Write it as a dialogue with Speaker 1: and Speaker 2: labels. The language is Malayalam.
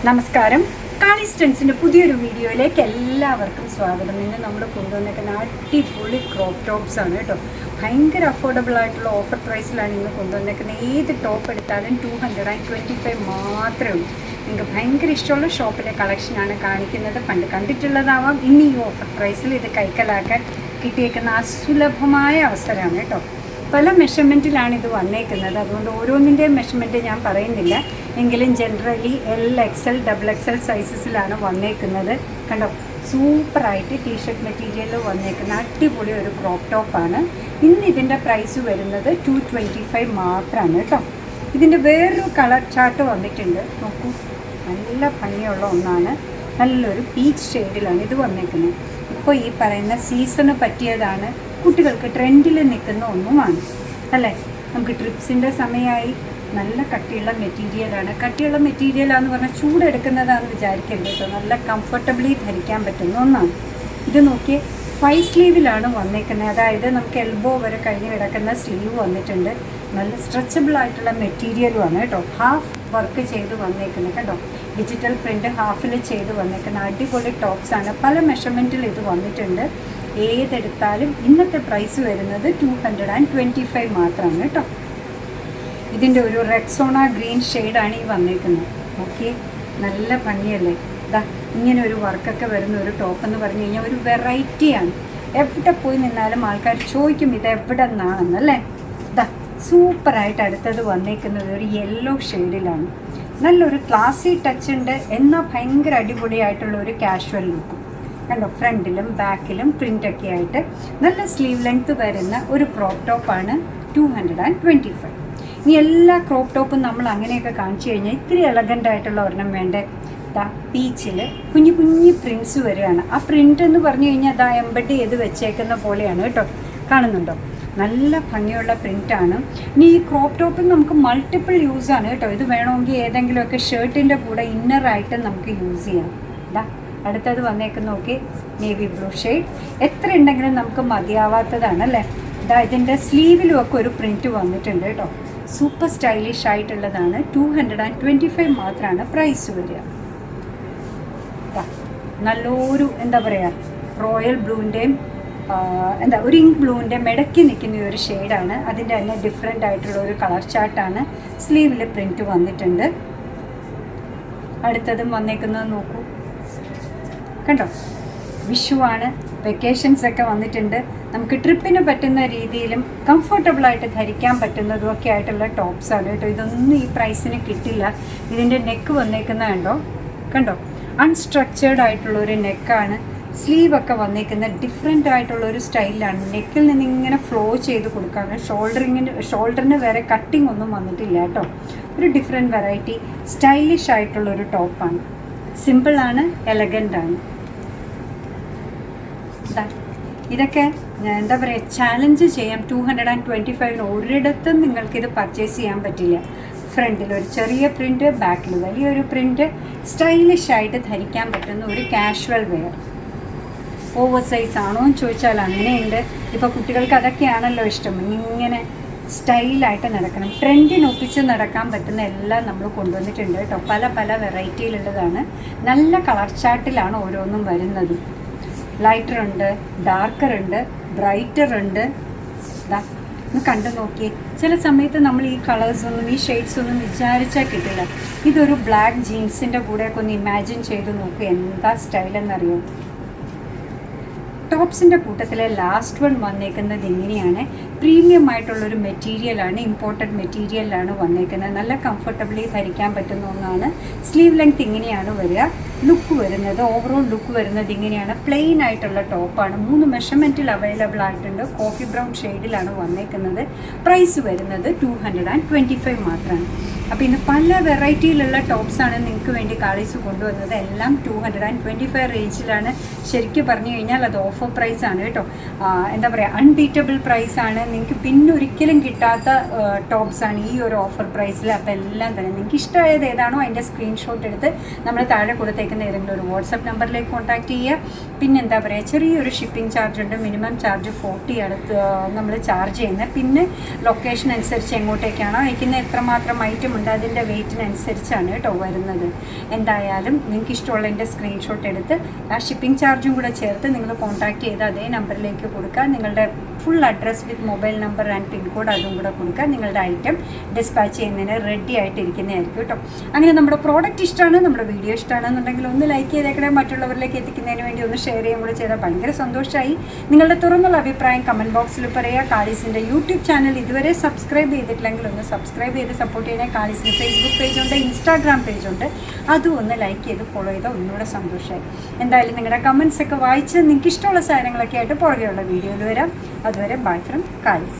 Speaker 1: നമസ്കാരം. കാളിസ്റ്റൻസിൻ്റെ പുതിയൊരു വീഡിയോയിലേക്ക് എല്ലാവർക്കും സ്വാഗതം. ഇന്ന് നമ്മൾ കൊണ്ടുവന്നേക്കുന്ന അടിപൊളി ക്രോപ്പ് ടോപ്സ് ആണ് കേട്ടോ. ഭയങ്കര അഫോർഡബിൾ ആയിട്ടുള്ള ഓഫർ പ്രൈസിലാണ് ഇന്ന് കൊണ്ടുവന്നേക്കുന്നത്. ഏത് ടോപ്പ് എടുത്താലും 225 മാത്രമേ ഉള്ളൂ. നിങ്ങൾക്ക് ഭയങ്കര ഇഷ്ടമുള്ള ഷോപ്പിലെ കളക്ഷനാണ് കാണിക്കുന്നത്. പണ്ട് കണ്ടിട്ടുള്ളതാവാം. ഇന്ന് ഈ ഓഫർ പ്രൈസിൽ ഇത് കൈക്കലാക്കാൻ കിട്ടിയേക്കുന്ന അസുലഭമായ അവസരമാണ് കേട്ടോ. പല മെഷർമെൻറ്റിലാണ് ഇത് വന്നേക്കുന്നത്. അതുകൊണ്ട് ഓരോന്നിൻ്റെയും മെഷർമെൻറ്റ് ഞാൻ പറയുന്നില്ല. എങ്കിലും ജനറലി XL, XXL സൈസസിലാണ് വന്നേക്കുന്നത്. കണ്ടോ, സൂപ്പറായിട്ട് ടീഷർട്ട് മെറ്റീരിയലിൽ വന്നേക്കുന്ന അടിപൊളി ഒരു ക്രോപ്പ് ടോപ്പാണ്. ഇന്ന് ഇതിൻ്റെ പ്രൈസ് വരുന്നത് 225 മാത്രമാണ് കേട്ടോ. ഇതിൻ്റെ വേറൊരു കളർ ചാർട്ട് വന്നിട്ടുണ്ട്. നോക്കൂ, നല്ല ഭംഗിയുള്ള ഒന്നാണ്. നല്ലൊരു പീച്ച് ഷെയ്ഡിലാണ് ഇത് വന്നേക്കുന്നത്. ഇപ്പോൾ ഈ പറയുന്ന സീസണ് പറ്റിയതാണ്. കുട്ടികൾക്ക് ട്രെൻഡിൽ നിൽക്കുന്ന ഒന്നുമാണ് അല്ലേ. നമുക്ക് ട്രിപ്സിൻ്റെ സമയമായി. നല്ല കട്ടിയുള്ള മെറ്റീരിയലാണ്. കട്ടിയുള്ള മെറ്റീരിയലാണെന്ന് പറഞ്ഞാൽ ചൂടെടുക്കുന്നതാണെന്ന് വിചാരിക്കരുത് കേട്ടോ. നല്ല കംഫർട്ടബിളി ധരിക്കാൻ പറ്റുന്ന ഒന്നാണ്. ഇത് നോക്കിയേ, 5 സ്ലീവിലാണ് വന്നേക്കുന്നത്. അതായത് നമുക്ക് എൽബോ വരെ കഴിഞ്ഞ് കിടക്കുന്ന സ്ലീവ് വന്നിട്ടുണ്ട്. നല്ല സ്ട്രെച്ചബിൾ ആയിട്ടുള്ള മെറ്റീരിയലുമാണ് കേട്ടോ. ഹാഫ് വർക്ക് ചെയ്ത് വന്നേക്കുന്നത് കേട്ടോ. ഡിജിറ്റൽ പ്രിൻ്റ് ഹാഫിൽ ചെയ്ത് വന്നേക്കുന്ന അടിപൊളി ടോപ്സാണ്. പല മെഷർമെൻറ്റിൽ ഇത് വന്നിട്ടുണ്ട്. ഏതെടുത്താലും ഇന്നത്തെ പ്രൈസ് വരുന്നത് 225 മാത്രമാണ് കേട്ടോ. ഇതിൻ്റെ ഒരു റെക്സോണ ഗ്രീൻ ഷെയ്ഡാണ് ഈ വന്നേക്കുന്നത്. ഓക്കെ, നല്ല ഭംഗിയല്ലേ. ഇതാ ഇങ്ങനെ ഒരു വർക്കൊക്കെ വരുന്ന ഒരു ടോപ്പ് എന്ന് പറഞ്ഞു കഴിഞ്ഞാൽ ഒരു വെറൈറ്റിയാണ്. എവിടെ പോയി നിന്നാലും ആൾക്കാർ ചോദിക്കും ഇത് എവിടെ നിന്നാണെന്നല്ലേ. ഇതാ സൂപ്പറായിട്ട് അടുത്തത് വന്നേക്കുന്നത് ഒരു യെല്ലോ ഷെയ്ഡിലാണ്. നല്ലൊരു ക്ലാസി ടച്ച് ഉണ്ട്, എന്നാൽ ഭയങ്കര അടിപൊളിയായിട്ടുള്ള ഒരു കാഷ്വൽ ലുക്കും കണ്ടോ. ഫ്രണ്ടിലും ബാക്കിലും പ്രിൻ്റൊക്കെ ആയിട്ട് നല്ല സ്ലീവ് ലെങ്ത്ത് വരുന്ന ഒരു ക്രോപ്പ് ടോപ്പാണ് 225. ഇനി എല്ലാ ക്രോപ്പ് ടോപ്പും നമ്മൾ അങ്ങനെയൊക്കെ കാണിച്ചു കഴിഞ്ഞാൽ ഇത്തിരി എലഗൻ്റ് ആയിട്ടുള്ള ഒരെണ്ണം വേണ്ടേ. പീച്ചിൽ കുഞ്ഞു കുഞ്ഞു പ്രിൻസ് വരികയാണ്. ആ പ്രിൻ്റ് എന്ന് പറഞ്ഞു കഴിഞ്ഞാൽ അതാ എംബഡ് ചെയ്ത് വെച്ചേക്കുന്ന പോലെയാണ് കേട്ടോ. കാണുന്നുണ്ടോ, നല്ല ഭംഗിയുള്ള പ്രിൻ്റാണ്. ഇനി ഈ ക്രോപ്പ് ടോപ്പിൽ നമുക്ക് മൾട്ടിപ്പിൾ യൂസാണ് കേട്ടോ. ഇത് വേണമെങ്കിൽ ഏതെങ്കിലുമൊക്കെ ഷർട്ടിൻ്റെ കൂടെ ഇന്നറായിട്ട് നമുക്ക് യൂസ് ചെയ്യാം. ഇതാ അടുത്തത് വന്നേക്കുന്ന നോക്കി, നേവി ബ്ലൂ ഷെയ്ഡ്. എത്ര ഉണ്ടെങ്കിലും നമുക്ക് മതിയാവാത്തതാണ് അല്ലേ. ഇതാ ഇതിൻ്റെ സ്ലീവിലും ഒക്കെ ഒരു പ്രിൻറ്റ് വന്നിട്ടുണ്ട് കേട്ടോ. സൂപ്പർ സ്റ്റൈലിഷ് ആയിട്ടുള്ളതാണ്. 225 മാത്രമാണ് പ്രൈസ് വരിക. നല്ലൊരു എന്താ പറയുക, റോയൽ ബ്ലൂവിൻ്റെയും ഒരു ഇങ്ക് ബ്ലൂവിൻ്റെ ഇടയ്ക്ക് നിൽക്കുന്ന ഒരു ഷെയ്ഡാണ്. അതിൻ്റെ തന്നെ ഡിഫറെൻ്റ് ആയിട്ടുള്ള ഒരു കളർ ചാർട്ടാണ്. സ്ലീവിൽ പ്രിൻറ്റ് വന്നിട്ടുണ്ട്. അടുത്തതും വന്നേക്കുന്നത് നോക്കൂ, കണ്ടോ. വിഷുവാണ്, വെക്കേഷൻസൊക്കെ വന്നിട്ടുണ്ട്. നമുക്ക് ട്രിപ്പിന് പറ്റുന്ന രീതിയിലും കംഫർട്ടബിളായിട്ട് ധരിക്കാൻ പറ്റുന്നതും ഒക്കെ ആയിട്ടുള്ള ടോപ്സാണ് കേട്ടോ. ഇതൊന്നും ഈ പ്രൈസിന് കിട്ടില്ല. ഇതിൻ്റെ നെക്ക് വന്നേക്കുന്നത് കണ്ടോ, അൺസ്ട്രക്ചേർഡ് ആയിട്ടുള്ളൊരു നെക്കാണ്. സ്ലീവൊക്കെ വന്നേക്കുന്ന ഡിഫറെൻ്റ് ആയിട്ടുള്ളൊരു സ്റ്റൈലിലാണ്. നെക്കിൽ നിന്ന് ഇങ്ങനെ ഫ്ലോ ചെയ്ത് കൊടുക്കാണ്. ഷോൾഡറിന് വേറെ കട്ടിങ് ഒന്നും വന്നിട്ടില്ല കേട്ടോ. ഒരു ഡിഫറെൻറ്റ് വെറൈറ്റി സ്റ്റൈലിഷ് ആയിട്ടുള്ളൊരു ടോപ്പാണ്. സിമ്പിളാണ്, എലഗൻ്റാണ്. ഇതൊക്കെ എന്താ പറയുക, ചാലഞ്ച് ചെയ്യാം. 225 ഒരിടത്തും നിങ്ങൾക്കിത് പർച്ചേസ് ചെയ്യാൻ പറ്റില്ല. ഫ്രണ്ടിൽ ഒരു ചെറിയ പ്രിൻ്റ്, ബാക്കിൽ വലിയൊരു പ്രിൻ്റ്, സ്റ്റൈലിഷ് ആയിട്ട് ധരിക്കാൻ പറ്റുന്ന ഒരു കാഷ്വൽ വെയർ. ഓവർ സൈസ് ആണോ എന്ന് ചോദിച്ചാൽ അങ്ങനെയുണ്ട്. ഇപ്പോൾ കുട്ടികൾക്ക് അതൊക്കെയാണല്ലോ ഇഷ്ടം. ഇങ്ങനെ സ്റ്റൈലായിട്ട് നടക്കണം, ട്രെൻഡിനൊപ്പിച്ച് നടക്കാൻ പറ്റുന്ന എല്ലാം നമ്മൾ കൊണ്ടുവന്നിട്ടുണ്ട് കേട്ടോ. പല പല വെറൈറ്റിയിലുള്ളതാണ്. നല്ല കളർ ചാർട്ടിലാണ് ഓരോന്നും വരുന്നത്. ലൈറ്റർ ഉണ്ട്, ഡാർക്കർ ഉണ്ട്, ബ്രൈറ്റർ ഉണ്ട്. ഇതാ ഒന്ന് കണ്ടു നോക്കിയേ. ചില സമയത്ത് നമ്മൾ ഈ കളേഴ്സൊന്നും ഈ ഷെയ്ഡ്സൊന്നും വിചാരിച്ചാൽ കിട്ടില്ല. ഇതൊരു ബ്ലാക്ക് ജീൻസിൻ്റെ കൂടെയൊക്കെ ഒന്ന് ഇമാജിൻ ചെയ്ത് നോക്കുക, എന്താ സ്റ്റൈലെന്നറിയോ. ടോപ്സിൻ്റെ കൂട്ടത്തിലെ ലാസ്റ്റ് വൺ വന്നേക്കുന്നത് ഇങ്ങനെയാണ്. പ്രീമിയം ആയിട്ടുള്ളൊരു മെറ്റീരിയലാണ്, ഇമ്പോർട്ടഡ് മെറ്റീരിയലാണ് വന്നേക്കുന്നത്. നല്ല കംഫർട്ടബിളി ധരിക്കാൻ പറ്റുന്ന ഒന്നാണ്. സ്ലീവ് ലെങ്ത് ഇങ്ങനെയാണ് വരിക. ലുക്ക് വരുന്നത്, ഓവറോൾ ലുക്ക് വരുന്നത് ഇങ്ങനെയാണ്. പ്ലെയിൻ ആയിട്ടുള്ള ടോപ്പാണ്. 3 മെഷർമെൻറ്റിൽ അവൈലബിൾ ആയിട്ടുണ്ട്. കോഫി ബ്രൗൺ ഷെയ്ഡിലാണ് വന്നേക്കുന്നത്. പ്രൈസ് വരുന്നത് 225 മാത്രമാണ്. അപ്പോൾ ഇന്ന് പല വെറൈറ്റിയിലുള്ള ടോപ്സാണ് നിങ്ങൾക്ക് വേണ്ടി കാളീസ് കൊണ്ടുവന്നത്. എല്ലാം 225 റേഞ്ചിലാണ്. ശരിക്കും പറഞ്ഞു കഴിഞ്ഞാൽ അത് ഓഫർ പ്രൈസാണ് കേട്ടോ. എന്താ പറയുക, അൺബീറ്റബിൾ പ്രൈസാണ്. നിങ്ങൾക്ക് പിന്നെ ഒരിക്കലും കിട്ടാത്ത ടോപ്സാണ് ഈ ഒരു ഓഫർ പ്രൈസിൽ. അപ്പോൾ എല്ലാം തന്നെ നിങ്ങൾക്ക് ഇഷ്ടമായത് ഏതാണോ അതിൻ്റെ സ്ക്രീൻഷോട്ട് എടുത്ത് നമ്മൾ താഴെ കൊടുത്തേക്കുന്ന ഏതെങ്കിലും ഒരു വാട്സപ്പ് നമ്പറിലേക്ക് കോൺടാക്റ്റ് ചെയ്യുക. പിന്നെ എന്താ പറയുക, ചെറിയൊരു ഷിപ്പിംഗ് ചാർജ് ഉണ്ട്. മിനിമം ചാർജ് 40 അടുത്ത് നമ്മൾ ചാർജ് ചെയ്യുന്നത്. പിന്നെ ലൊക്കേഷൻ അനുസരിച്ച് എങ്ങോട്ടേക്കാണോ അയക്കുന്നത്, എത്രമാത്രം ഐറ്റം ഉണ്ട് അതിൻ്റെ വെയിറ്റിനനുസരിച്ചാണ് കേട്ടോ വരുന്നത്. എന്തായാലും നിങ്ങൾക്ക് ഇഷ്ടമുള്ളതിൻ്റെ സ്ക്രീൻഷോട്ട് എടുത്ത് ആ ഷിപ്പിംഗ് ചാർജും കൂടെ ചേർത്ത് നിങ്ങൾ കോൺടാക്റ്റ് ചെയ്ത് അതേ നമ്പറിലേക്ക് കൊടുക്കുക. നിങ്ങളുടെ full address with mobile number and pincode അതും കൂടെ കൊടുക്കുക. നിങ്ങളുടെ ഐറ്റം ഡിസ്പാച്ച് ചെയ്യുന്നതിന് റെഡി ആയിട്ടിരിക്കുന്നതായിരിക്കും കേട്ടോ. അങ്ങനെ നമ്മുടെ പ്രോഡക്റ്റ് ഇഷ്ടമാണ്, നമ്മുടെ വീഡിയോ ഇഷ്ടമാണെന്നുണ്ടെങ്കിൽ ഒന്ന് ലൈക്ക് ചെയ്തേക്കണേ. മറ്റുള്ളവരിലേക്ക് എത്തിക്കുന്നതിന് വേണ്ടി ഒന്ന് ഷെയർ ചെയ്യുകയും കൂടെ ചെയ്താൽ ഭയങ്കര സന്തോഷമായി. നിങ്ങളുടെ തുറന്നുള്ള അഭിപ്രായം കമൻറ്റ് ബോക്സിൽ പറയുക. കാലീസിൻ്റെ യൂട്യൂബ് ചാനൽ ഇതുവരെ സബ്സ്ക്രൈബ് ചെയ്തിട്ടില്ലെങ്കിൽ ഒന്ന് സബ്സ്ക്രൈബ് ചെയ്ത് സപ്പോർട്ട് ചെയ്യണേ. കാലീസിന് ഫേസ്ബുക്ക് പേജുണ്ട്, ഇൻസ്റ്റാഗ്രാം പേജുണ്ട്, അതും ഒന്ന് ലൈക്ക് ചെയ്ത് ഫോളോ ചെയ്താൽ ഒന്നുകൂടെ സന്തോഷമായി. എന്തായാലും നിങ്ങളുടെ കമൻസ് ഒക്കെ വായിച്ച് നിങ്ങൾക്ക് ഇഷ്ടമുള്ള സാധനങ്ങളൊക്കെ ആയിട്ട് പുറകെയുള്ള വീഡിയോയിൽ വരാം. അതുവരെ ബൈ ഫ്രം കാലീസ്.